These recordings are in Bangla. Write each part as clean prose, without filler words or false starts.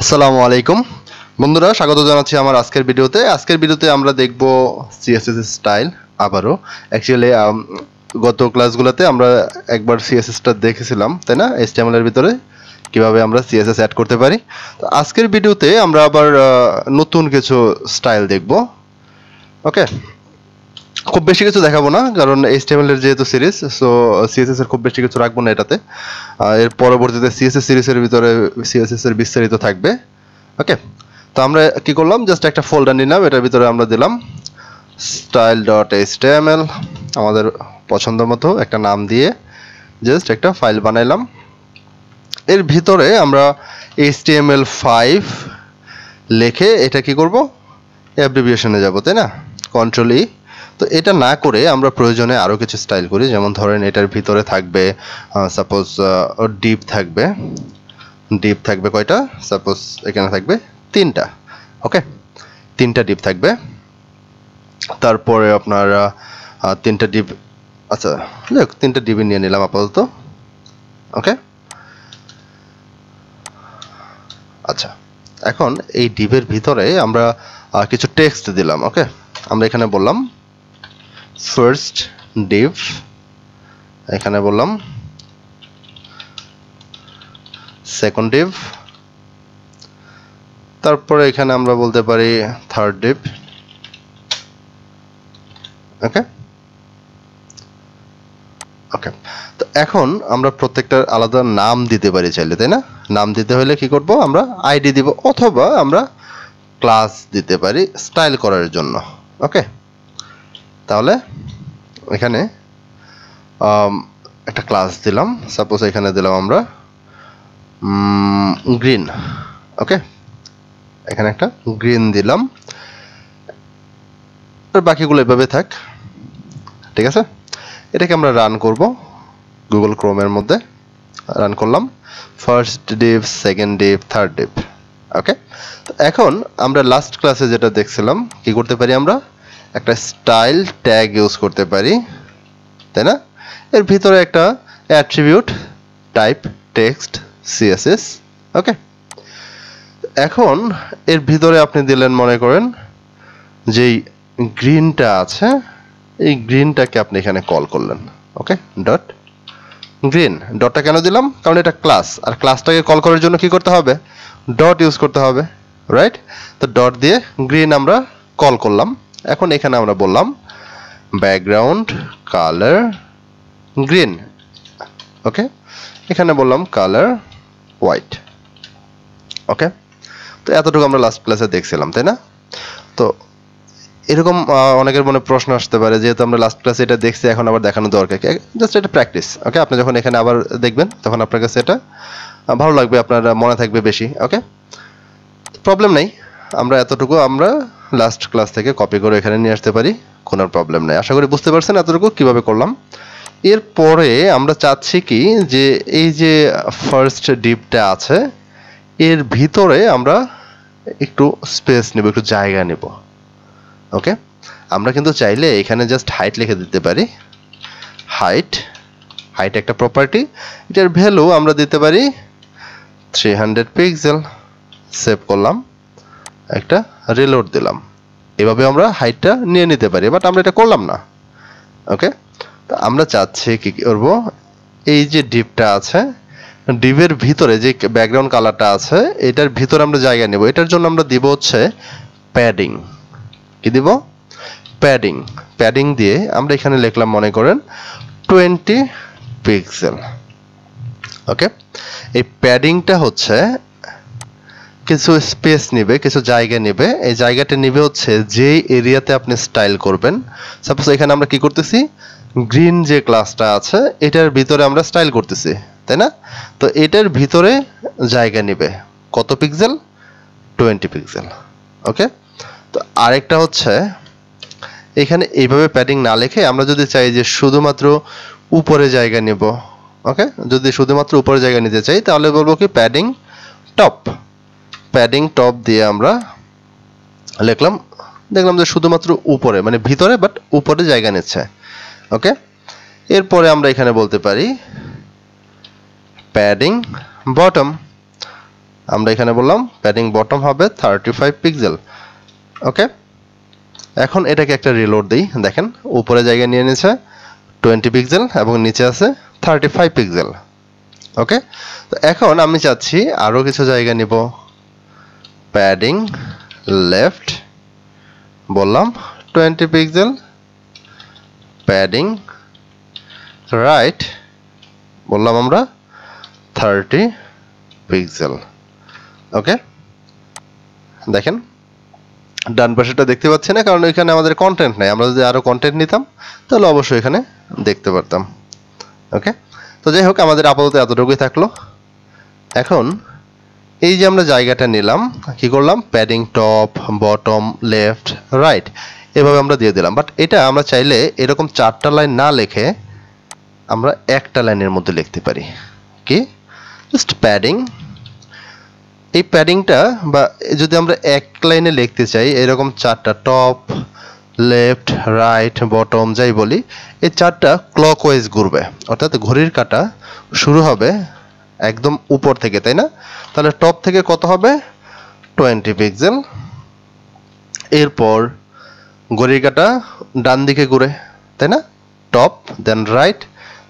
আসসালামু আলাইকুম বন্ধুরা, স্বাগত জানাচ্ছি আমার আজকের ভিডিওতে আমরা দেখব সিএসএস স্টাইল। আবারও অ্যাকচুয়ালি গত ক্লাসগুলোতে আমরা একবার সিএসএসটা দেখেছিলাম, তাই না? এইচটিএমএল এর ভিতরে কিভাবে আমরা সিএসএস অ্যাড করতে পারি। তো আজকের ভিডিওতে আমরা আবার নতুন কিছু স্টাইল দেখব। ওকে, খুব বেশি কিছু দেখাবো না, কারণ এইচটিএমএল এর যেহেতু সিরিজ, সো সিএসএস এর খুব বেশি কিছু রাখবো না এটাতে। এর পরবর্তীতে সিএসএস সিরিজের ভিতরে সিএসএস এর বিস্তারিত থাকবে। ওকে, তো আমরা কি করলাম, জাস্ট একটা ফোল্ডার নিলাম, এটার ভিতরে আমরা দিলাম style.html, আমাদের পছন্দ মতো একটা নাম দিয়ে জাস্ট একটা ফাইল বানাইলাম। এর ভিতরে আমরা HTML5 লিখে এটা কি করব, অ্যাব্রিভিয়েশনে যাব, তাই না? কন্ট্রোল ই। তো এটা না করে আমরা প্রয়োজনে আরও কিছু স্টাইল করি, যেমন ধরেন এটার ভিতরে থাকবে সাপোজ ডিপ থাকবে কয়টা, সাপোজ এখানে থাকবে 3টা। ওকে, 3টা ডিপ থাকবে। তারপরে আপনার 3টা ডিপ, আচ্ছা দেখ 3টা ডিপই নিয়ে নিলাম আপাতত। ওকে, আচ্ছা এখন এই ডিপের ভিতরে আমরা কিছু টেক্সট দিলাম। ওকে, আমরা এখানে বললাম ফার্স্ট ডিপ, এখানে বললাম সেকেন্ড ডিপ, তারপরে এখানে আমরা বলতে পারি থার্ড ডিপ। ওকে ওকে, তো এখন আমরা প্রত্যেকটার আলাদা নাম দিতে পারি চাইলে, তাই না? নাম দিতে হলে কি করব, আমরা আইডি দিব, অথবা আমরা ক্লাস দিতে পারি স্টাইল করার জন্য। ওকে, তাহলে এখানে একটা ক্লাস দিলাম, সাপোজ এখানে দিলাম আমরা গ্রিন। ওকে, এখানে একটা গ্রিন দিলাম, আর বাকিগুলো এভাবে থাক, ঠিক আছে? এটাকে আমরা রান করব গুগল ক্রোমের মধ্যে। রান করলাম, first dip, second dip, third dip. Okay, তো এখন আমরা লাস্ট ক্লাসে যেটা দেখছিলাম, কি করতে পারি, আমরা একটা স্টাইল ট্যাগ ইউজ করতে পারি, তাই না? এর ভিতরে একটা অ্যাট্রিবিউট টাইপ টেক্সট সিএসএস। ওকে, এখন এর ভিতরে আপনি দিলেন, মনে করেন যেই গ্রিনটা আছে, এই গ্রিনটাকে আপনি এখানে কল করলেন। ওকে, ডট গ্রিন। ডটটা কেন দিলাম, কারণ এটা ক্লাস, আর ক্লাসটাকে কল করার জন্য কি করতে হবে, ডট ইউজ করতে হবে, রাইট? তো ডট দিয়ে গ্রিন আমরা কল করলাম। এখন এখানে আমরা বললাম ব্যাকগ্রাউন্ড কালার গ্রিন। ওকে, এখানে বললাম কালার হোয়াইট। ওকে, তো এতটুকু আমরা লাস্ট ক্লাসে দেখছিলাম, তাই না? তো এরকম অনেকের মনে প্রশ্ন আসতে পারে, যেহেতু আমরা লাস্ট ক্লাসে এটা দেখছি, এখন আবার দেখানো দরকার কি? জাস্ট এটা প্র্যাকটিস। ওকে, আপনি যখন এখানে আবার দেখবেন, তখন আপনার কাছে এটা ভালো লাগবে, আপনার মনে থাকবে বেশি। ওকে, প্রবলেম নেই, আমরা এতটুকু আমরা লাস্ট ক্লাস থেকে কপি করে এখানে নিয়ে আসতে পারি, কোনো প্রবলেম নেই। আশা করি বুঝতে পারছেন এতটুকু কিভাবে করলাম। এরপরে আমরা চাচ্ছি কি, যে এই যে ফার্স্ট ডিপটা আছে, এর ভিতরে আমরা একটু স্পেস নেব, একটু জায়গা নেব। ওকে, আমরা কিন্তু চাইলে এখানে জাস্ট হাইট লিখে দিতে পারি। হাইট একটা প্রপার্টি, এটার ভ্যালু আমরা দিতে পারি 300 পিক্সেল। সেভ করলাম, একটা রিলোড দিলাম। এভাবে আমরা হাইটটা নিয়ে নিতে পারি, বাট আমরা এটা করলাম না। ওকে, তো আমরা চাচ্ছি কি করব, এই যে ডিপটা আছে, ডিপের ভিতরে যে ব্যাকগ্রাউন্ড কালারটা আছে, এটার ভিতরে আমরা জায়গা নেব। এটার জন্য আমরা দিব হচ্ছে প্যাডিং। কি দিব, প্যাডিং দিয়ে আমরা এখানে লিখলাম, মনে করেন 20 পিক্সেল। ওকে, এই প্যাডিংটা হচ্ছে কিছু স্পেস নেবে, কিছু জায়গা নেবে। এই জায়গাটা নেবে হচ্ছে যে এরিয়াতে আপনি স্টাইল করবেন। সাপোজ এখানে আমরা কি করতেছি, গ্রিন যে ক্লাসটা আছে, এটার ভিতরে আমরা স্টাইল করতেছি, তাই না? তো এটার ভিতরে জায়গা নেবে কত পিক্সেল, 20 পিক্সেল। ওকে, তো আরেকটা হচ্ছে এখানে এইভাবে প্যাডিং না লিখে আমরা যদি চাই যে শুধুমাত্র উপরে জায়গা নেব। ওকে, যদি শুধুমাত্র উপরে জায়গা নিতে চাই, তাহলে বলবো কি প্যাডিং টপ দিয়ে আমরা লিখলাম, দেখলাম যে শুধুমাত্র উপরে, মানে ভিতরে বাট উপরে জায়গা নিচ্ছে। ওকে, এরপরে আমরা এখানে বলতে পারি প্যাডিং বটম। আমরা এখানে বললাম প্যাডিং বটম হবে 35 পিক্সেল। ওকে, এখন এটাকে একটা রিলোড দিই। দেখেন উপরে জায়গা নিয়ে নিয়েছে 20 পিক্সেল এবং নিচে আছে 35 পিক্সেল। ওকে, তো এখন আমি চাচ্ছি আরও কিছু জায়গা নিব। প্যাডিং লেফট বললাম 20 পিক্সেল, প্যাডিং রাইট বললাম আমরা 30 পিক্সেল। ওকে, দেখেন ডান পাশেটা দেখতে পাচ্ছি না, কারণ এখানে আমাদের কন্টেন্ট নেই। আমরা যদি আরও কন্টেন্ট নিতাম তাহলে অবশ্যই এখানে দেখতে পারতাম। ওকে, তো যাই হোক আমাদের আপাতত এতটুকুই থাকলো। এখন এই যে আমরা জায়গাটা নিলাম, কি করলাম, padding top bottom left right এভাবে আমরা দিয়ে দিলাম। বাট এটা আমরা চাইলে এরকম 4টা লাইন না লিখে আমরা একটা লাইনের মধ্যে লিখতে পারি। কি, জাস্ট প্যাডিং। এই প্যাডিংটা বা যদি আমরা এক লাইনে লিখতে চাই, এরকম 4টা টপ লেফট রাইট বটম যাই বলি, এই 4টা ক্লকওয়াইজ ঘুরবে, অর্থাৎ ঘড়ির কাঁটা শুরু হবে একদম উপর থেকে, তাই না? তাহলে টপ থেকে কত হবে 20 পিক্সেল, এরপর ঘড়ির কাঁটা ডান দিকে ঘুরে, তাই না? টপ দেন রাইট,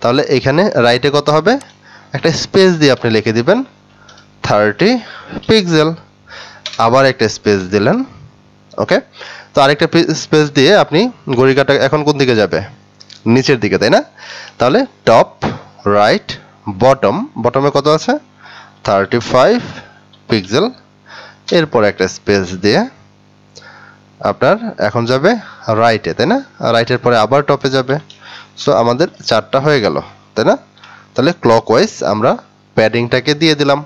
তাহলে এখানে রাইটে কত হবে, একটা স্পেস দিয়ে আপনি লিখে দিবেন 30 পিক্সেল, আবার একটা স্পেস দিলেন। ওকে, তো আরেকটা স্পেস দিয়ে আপনি ঘড়ির কাঁটা এখন কোন দিকে যাবে, নিচের দিকে, তাই না? তাহলে টপ রাইট বটম, বটমে কত আছে 35 পিক্সেল, এরপর একটা স্পেস দিয়ে আপনার এখন যাবে রাইটে, তাই না? রাইটের পরে আবার টপে যাবে। সো আমাদের 4টা হয়ে গেল, তাই না? তাহলে ক্লকওয়াইজ আমরা প্যাডিংটাকে দিয়ে দিলাম।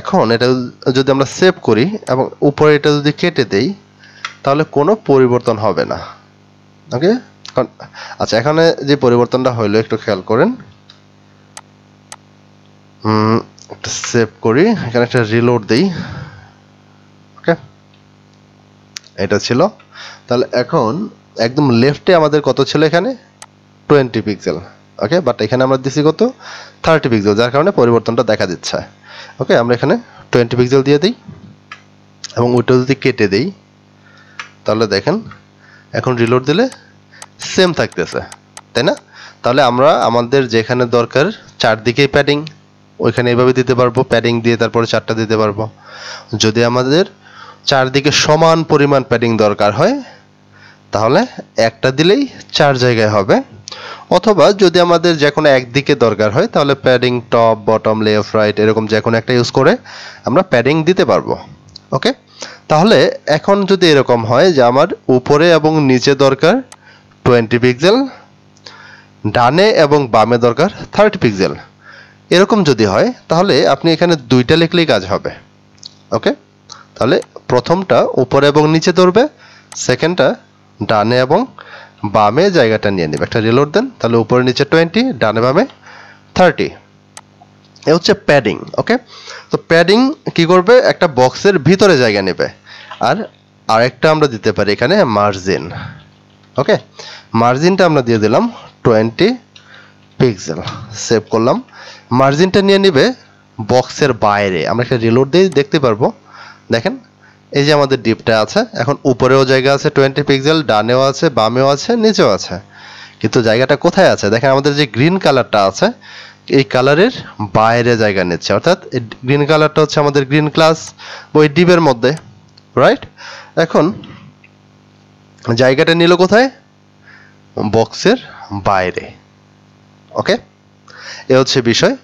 এখন এটা যদি আমরা সেভ করি এবং উপরে এটা যদি কেটে দেই তাহলে কোনো পরিবর্তন হবে না। ওকে, আচ্ছা এখানে যে পরিবর্তনটা হইলো একটু খেয়াল করেন। একটা সেভ করি, এখানে একটা রিলোড দেই। ওকে, এটা ছিল। তাহলে এখন একদম লেফটে আমাদের কত ছিল, এখানে 20 পিক্সেল। ওকে, বাট এখানে আমরা দিছি কত 30 পিক্সেল, যার কারণে পরিবর্তনটা দেখা দিচ্ছে। ওকে, আমরা এখানে 20 পিক্সেল দিয়ে দিই এবং ওইটা যদি কেটে দেই তাহলে দেখেন এখন রিলোড দিলে সেম থাকতেছে, তাই না? তাহলে আমরা আমাদের যেখানে দরকার চারদিকেই প্যাডিং, ওইখানে এইভাবে দিতে পারবো, প্যাডিং দিয়ে তারপরে 4টা দিতে পারবো। যদি আমাদের চারদিকে সমান পরিমাণ প্যাডিং দরকার হয় তাহলে একটা দিলেই 4 জায়গায় হবে, অথবা যদি আমাদের যে কোনো একদিকে দরকার হয় তাহলে padding top bottom left right এরকম যে কোনো একটা ইউজ করে আমরা প্যাডিং দিতে পারবো। ওকে, তাহলে এখন যদি এরকম হয় যে আমার উপরে এবং নিচে দরকার 20 পিক্সেল, ডানে এবং বামে দরকার 30 পিক্সেল, এরকম যদি হয় তাহলে আপনি এখানে 2টা লিখলেই কাজ হবে। ওকে, তাহলে প্রথমটা উপরে এবং নিচে ধরবে, সেকেন্ডটা ডানে এবং বামে জায়গাটা নিয়ে নেবে। একটা রিলোড দেন, তাহলে উপরে নিচে 20 ডানে বামে 30, এ হচ্ছে প্যাডিং। ওকে, তো প্যাডিং কি করবে, একটা বক্সের ভিতরে জায়গা নেবে। আর আরেকটা আমরা দিতে পারি এখানে মার্জিন। ওকে, মার্জিনটা আমরা দিয়ে দিলাম 20 পিক্সেল, সেভ করলাম। মার্জিনটা নিয়ে নেবে বক্সের বাইরে। আমরা একটা রিলোড দিয়ে দেখতে পারবো, দেখেন এই যে আমাদের ডিপটা আছে, এখন উপরেও জায়গা আছে 20 পিক্সেল, ডানেও আছে বামেও আছে নিচেও আছে, কিন্তু জায়গাটা কোথায় আছে, দেখেন আমাদের যে গ্রিন কালারটা আছে এই কালারের বাইরে জায়গা নিচ্ছে, অর্থাৎ গ্রিন কালারটা হচ্ছে আমাদের গ্রিন ক্লাস ওই ডিপের মধ্যে, রাইট? এখন জায়গাটা নিল কোথায়, বক্সের বাইরে। ওকে, এ হচ্ছে বিষয়।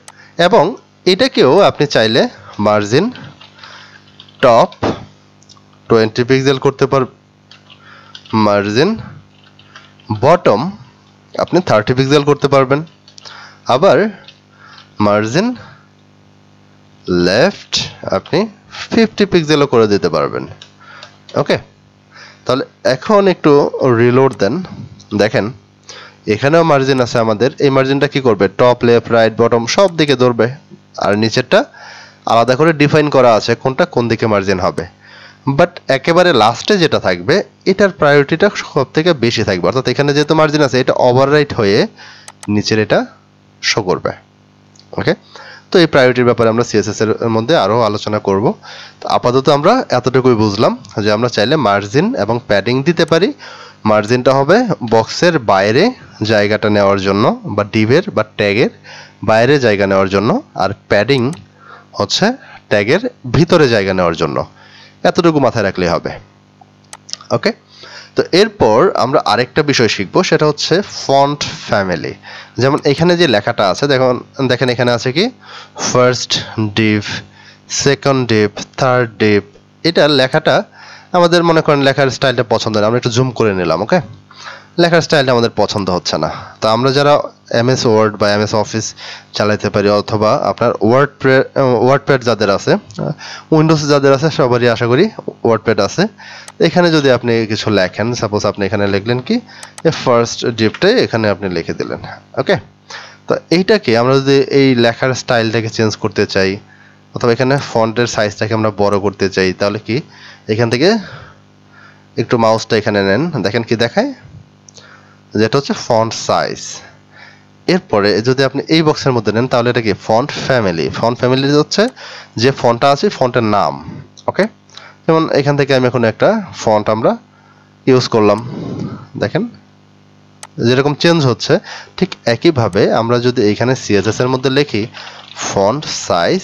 এবং এটাকেও আপনি চাইলে মার্জিন টপ 20 পিক্সেল করতে পার, মার্জিন বটম আপনি 30 পিক্সেল করতে পারবেন, আবার মার্জিন লেফট আপনি 50 পিক্সেলও করে দিতে পারবেন। ওকে, তাহলে এখন একটু রিলোড দেন, দেখেন এখানেও মার্জিন আছে আমাদের। এই মার্জিনটা কি করবে, টপ লেফট রাইট বটম সব দিকে ধরবে, আর নিচেরটা আলাদা করে ডিফাইন করা আছে কোনটা কোন দিকে মার্জিন হবে। বাট একেবারে লাস্টে যেটা থাকবে এটার প্রায়োরিটিটা সব থেকে বেশি থাকবে, অর্থাৎ এখানে যেহেতু মার্জিন আছে এটা ওভাররাইট হয়ে নিচের এটা শো করবে। ওকে, তো এই প্রায়োরিটির ব্যাপারে আমরা সিএসএস এর মধ্যে আরও আলোচনা করব। তো আপাতত আমরা এতটুকুই বুঝলাম যে আমরা চাইলে মার্জিন এবং প্যাডিং দিতে পারি। মার্জিনটা হবে বক্সের বাইরে জায়গাটা নেওয়ার জন্য, বা ডিভের বা ট্যাগের বাইরে জায়গা নেওয়ার জন্য, আর প্যাডিং হচ্ছে ট্যাগের ভিতরে জায়গা নেওয়ার জন্য। এতটুকু মাথায় রাখলেই হবে। ওকে, তো এরপর আমরা আরেকটা বিষয় শিখব, সেটা হচ্ছে ফন্ট ফ্যামিলি। যেমন এখানে যে লেখাটা আছে, দেখেন এখানে আছে কি first Depp, second Depp, third Depp. এটা লেখাটা আমাদের মনে করেন লেখার স্টাইলটা পছন্দ না, আমরা একটু জুম করে নিলাম। ওকে, লেখার স্টাইলটা আমাদের পছন্দ হচ্ছে না। তো আমরা যারা এমএস ওয়ার্ড বা এমএস অফিস চালাতে পারি, অথবা আপনার ওয়ার্ডপ্যাড যাদের আছে, উইন্ডোজ যাদের আছে, সবারই আশা করি ওয়ার্ডপ্যাড আছে। এখানে যদি আপনি কিছু লেখেন, সাপোজ আপনি এখানে লিখলেন কি ফার্স্ট ডিভটাই এখানে আপনি লিখে দিলেন। ওকে, তো এইটাকে আমরা যদি এই লেখার স্টাইলটাকে চেঞ্জ করতে চাই, অথবা এখানে ফন্টের সাইজটাকে আমরা বড় করতে চাই, তাহলে কি এখান থেকে একটু মাউসটা এখানে নেন, দেখেন কি দেখায়, যেটা হচ্ছে ফন্ট সাইজ। এরপরে যদি আপনি এই বক্সের মধ্যে নেন, তাহলে এটা কি ফন্ট ফ্যামিলি। ফন্ট ফ্যামিলি হচ্ছে যে ফন্টটা আছে ফন্টের নাম। ওকে, যেমন এখান থেকে আমি এখন একটা ফন্ট আমরা ইউজ করলাম, দেখেন যেরকম চেঞ্জ হচ্ছে। ঠিক একইভাবে আমরা যদি এইখানে সিএসএস এর মধ্যে লিখি ফন্ট সাইজ,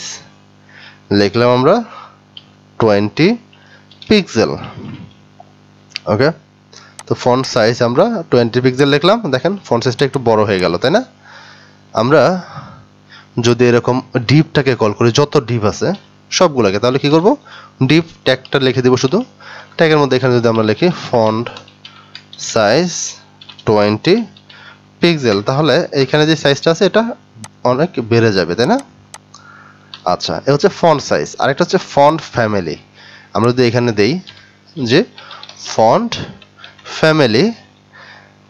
লিখলাম আমরা 20 পিক্সেল। ওকে, তো ফন্ট সাইজ আমরা 20 পিক্সেল লিখলাম, দেখেন ফন্ট সাইজটা একটু বড় হয়ে গেল, তাই না? আমরা যদি এরকম ডিভটাকে কল করি, যত ডিভ আছে সবগুলোকে, তাহলে কি করব, ডিভ ট্যাগটা লিখে দিব শুধু। ট্যাগের মধ্যে এখানে যদি আমরা লিখি ফন্ট সাইজ 20 পিক্সেল, তাহলে এইখানে যে সাইজটা আছে এটা অনেক বেড়ে যাবে, তাই না? আচ্ছা, এ হচ্ছে ফন্ট সাইজ। আরেকটা হচ্ছে ফন্ট ফ্যামিলি। আমরা যদি এখানে দেই যে ফন্ট ফ্যামিলি,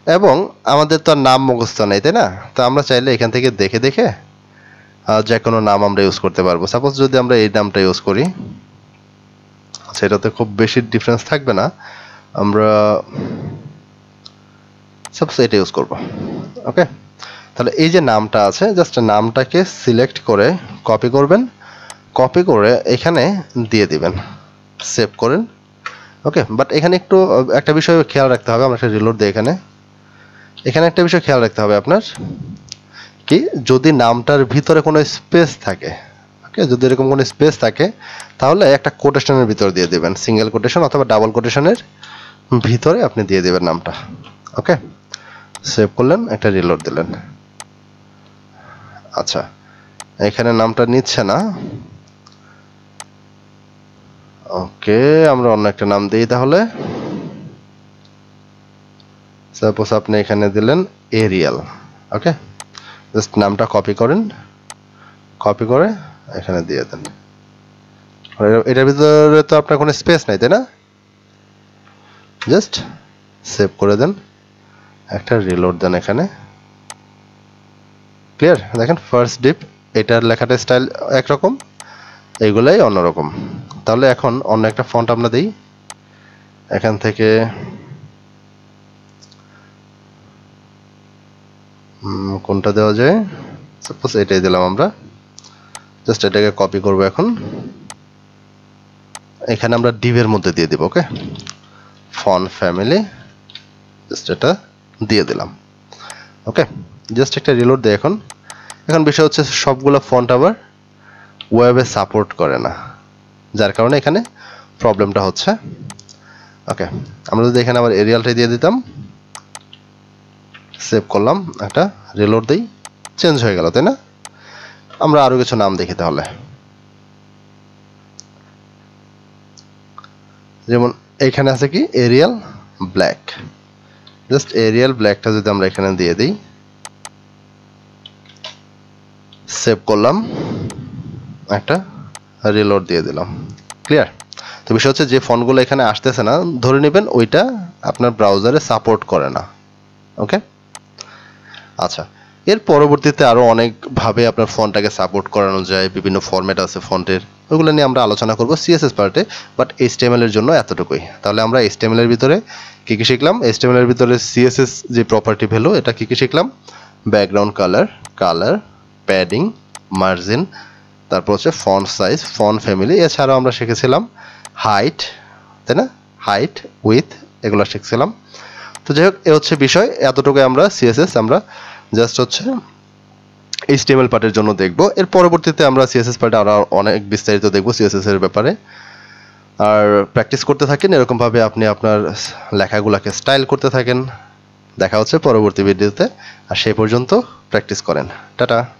এবং আমাদের তো আর নাম মুখস্থ নেই, তাই না? তো আমরা চাইলে এখান থেকে দেখে দেখে যে কোনো নাম আমরা ইউজ করতে পারবো। সাপোজ যদি আমরা এই নামটা ইউজ করি, সেটাতে খুব বেশি ডিফারেন্স থাকবে না, আমরা সাপোজ এটা ইউজ করব। ওকে, তাহলে এই যে নামটা আছে, জাস্ট নামটাকে সিলেক্ট করে কপি করবেন, কপি করে এখানে দিয়ে দিবেন, সেভ করেন। ওকে, বাট এখানে একটু একটা বিষয় খেয়াল রাখতে হবে, আমরা একটা রিলোড দিই। এখানে একটা বিষয় খেয়াল রাখতে হবে আপনার, কি যদি নামটার ভিতরে কোনো স্পেস থাকে, ওকে, যদি এরকম কোনো স্পেস থাকে, তাহলে একটা কোটেশনের ভিতরে দিয়ে দিবেন, সিঙ্গেল কোটেশন অথবা ডাবল কোটেশনের ভিতরে আপনি দিয়ে দিবেন নামটা। ওকে, সেভ করলেন, একটা রিলোড দিলেন। আচ্ছা, এখানে নামটা নিচ্ছে না। ওকে, আমরা অন্য একটা নাম দিই তাহলে। সাপোজ আপনি এখানে দিলেন এরিয়াল। ওকে, জাস্ট নামটা কপি করেন, কপি করে এখানে দিয়ে দেন। এটার ভিতরে তো আপনার কোনো স্পেস নাই, তাই না? জাস্ট সেভ করে দেন, একটা রিলোড দেন। এখানে ক্লিয়ার? দেখেন ফার্স্ট ডিপ, এটার লেখাটা স্টাইল একরকম, এইগুলাই অন্যরকম। তাহলে এখন অন্য একটা ফন্ট আমরা দিই, এখান থেকে কোনটা দেওয়া যায়, সাপোজ এটাই দিলাম আমরা। জাস্ট এটাকে কপি করব, এখন এখানে আমরা ডিভের মধ্যে দিয়ে দিব। ওকে, ফন্ট ফ্যামিলি, জাস্ট এটা দিয়ে দিলাম। ওকে, জাস্ট একটা রিলোড দেয়। এখন বিষয় হচ্ছে সবগুলো ফন্ট আবার ওয়েবে সাপোর্ট করে না, যার কারণে এখানে প্রবলেমটা হচ্ছে। ওকে, আমরা যদি এখানে আবার এরিয়ালটাই দিয়ে দিতাম, সেভ করলাম, একটা রিলোড দিই, চেঞ্জ হয়ে গেল, তাই না? আমরা আরো কিছু নাম দেখি তাহলে, যেমন এখানে আছে কি এরিয়াল ব্ল্যাক। জাস্ট এরিয়াল ব্ল্যাকটা যদি আমরা এখানে দিয়ে দিই, সেভ করলাম, একটা রিলোড দিয়ে দিলাম। ক্লিয়ার? তো বিষয় হচ্ছে যে ফন্টগুলো এখানে আসতেছে না, ধরে নেবেন ওইটা আপনার ব্রাউজারে সাপোর্ট করে না। ওকে, আচ্ছা, এর পরবর্তীতে আরো অনেকভাবে আপনার ফন্টটাকে সাপোর্ট করানো যায়, বিভিন্ন ফরম্যাট আছে ফন্টের, ওইগুলো নিয়ে আমরা আলোচনা করব সিএসএস পার্টে। বাট এইচটিএমএল এর জন্য এতটুকুই। তাহলে আমরা এইচটিএমএল এর ভিতরে কি কি শিখলাম? এইচটিএমএল এর ভিতরে সিএসএস যে প্রপার্টি ভ্যালু, এটা কি কি শিখলাম? Background colour, colour, padding, margin, তারপর হচ্ছে ফন্ট সাইজ, ফন্ট ফ্যামিলি, এছাড়াও আমরা শিখেছিলাম হাইট, তাই না, হাইট, উইথ, এগুলো শিখছিলাম। তো যাই হোক, এ হচ্ছে বিষয়, এতটুকু আমরা সিএসএস আমরা জাস্ট হচ্ছে HTML পার্টের জন্য দেখব। এর পরবর্তীতে আমরা সিএসএস পার্টে আরও অনেক বিস্তারিত দেখব সিএসএস এর ব্যাপারে। আর প্র্যাকটিস করতে থাকেন, এরকমভাবে আপনি আপনার লেখাগুলোকে স্টাইল করতে থাকেন। দেখা হচ্ছে পরবর্তী ভিডিওতে, আর সেই পর্যন্ত প্র্যাকটিস করেন। টাটা।